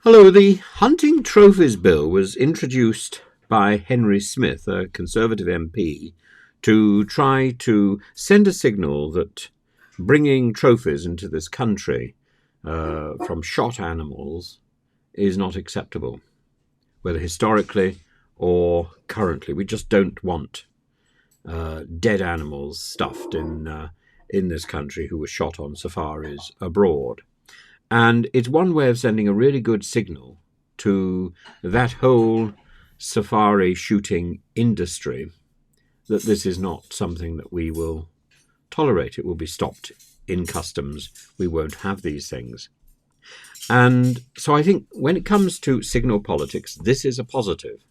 Hello, the Hunting Trophies Bill was introduced by Henry Smith, a Conservative MP, to try to send a signal that bringing trophies into this country from shot animals is not acceptable, whether historically or currently. We just don't want dead animals stuffed in this country who were shot on safaris abroad. And it's one way of sending a really good signal to that whole safari shooting industry that this is not something that we will tolerate. It will be stopped in customs. We won't have these things. And so I think when it comes to signal politics, this is a positive,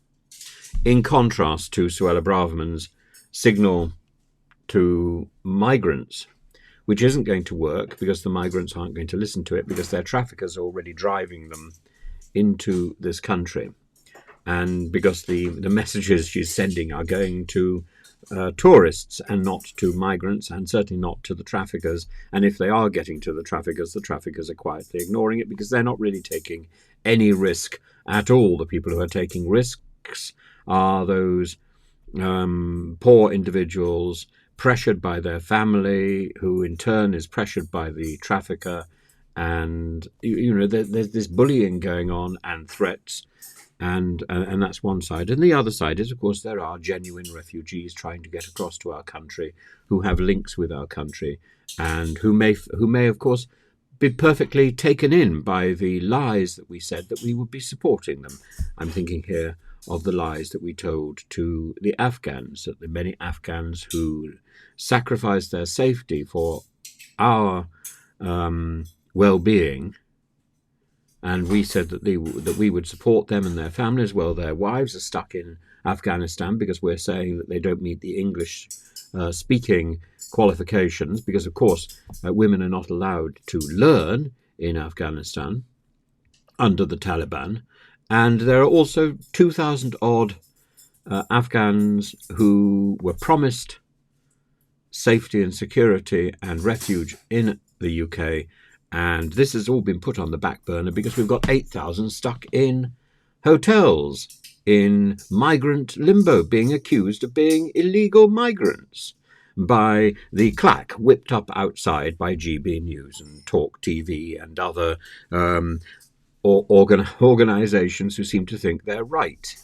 in contrast to Suella Braverman's signal to migrants, which isn't going to work because the migrants aren't going to listen to it because their traffickers are already driving them into this country. And because the messages she's sending are going to tourists and not to migrants, and certainly not to the traffickers. And if they are getting to the traffickers are quietly ignoring it because they're not really taking any risk at all. The people who are taking risks are those poor individuals pressured by their family, who in turn is pressured by the trafficker, and there's this bullying going on and threats, and that's one side. And the other side is, of course, there are genuine refugees trying to get across to our country, who have links with our country, and who may of course be perfectly taken in by the lies that we said that we would be supporting them. I'm thinking here of the lies that we told to the Afghans, that the many Afghans who sacrificed their safety for our well-being, and we said that we would support them and their families. Well, their wives are stuck in Afghanistan because we're saying that they don't meet the English speaking qualifications, because of course women are not allowed to learn in Afghanistan under the Taliban. And there are also 2,000 odd Afghans who were promised safety and security and refuge in the UK. And this has all been put on the back burner because we've got 8,000 stuck in hotels in migrant limbo, being accused of being illegal migrants by the claque whipped up outside by GB News and Talk TV and other organisations who seem to think they're right,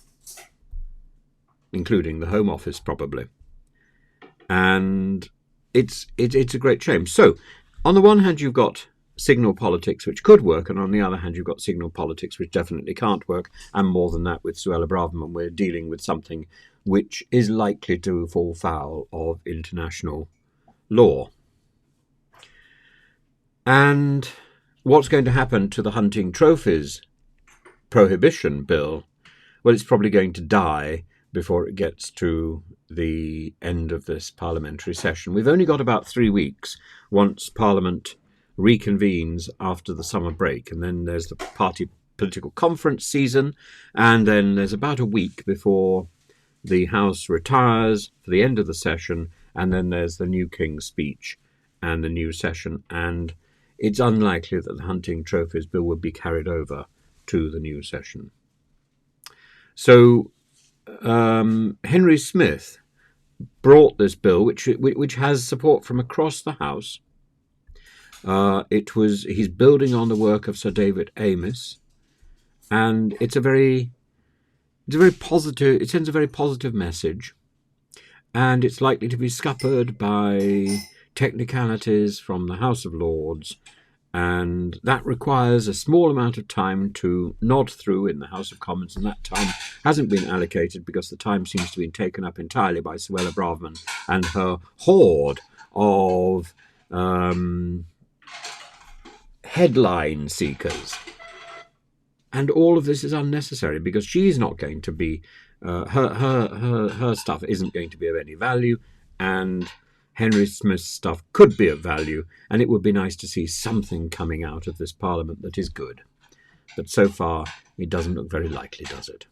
including the Home Office probably. And it's a great shame. So on the one hand you've got signal politics which could work, and on the other hand you've got signal politics which definitely can't work. And more than that, with Suella Braverman we're dealing with something which is likely to fall foul of international law. And what's going to happen to the hunting trophies prohibition bill? Well, it's probably going to die before it gets to the end of this parliamentary session. We've only got about 3 weeks once Parliament reconvenes after the summer break, and then there's the party political conference season, and then there's about a week before the House retires for the end of the session, and then there's the new King's speech and the new session, and it's unlikely that the hunting trophies bill would be carried over to the new session. So Henry Smith brought this bill, which has support from across the House. He's building on the work of Sir David Amess, and it's a very positive. It sends a very positive message, and it's likely to be scuppered by technicalities from the House of Lords, and that requires a small amount of time to nod through in the House of Commons, and that time hasn't been allocated because the time seems to be taken up entirely by Suella Braverman and her horde of headline seekers. And all of this is unnecessary because she's not going to be her stuff isn't going to be of any value, and Henry Smith's stuff could be of value, and it would be nice to see something coming out of this Parliament that is good. But so far it doesn't look very likely, does it?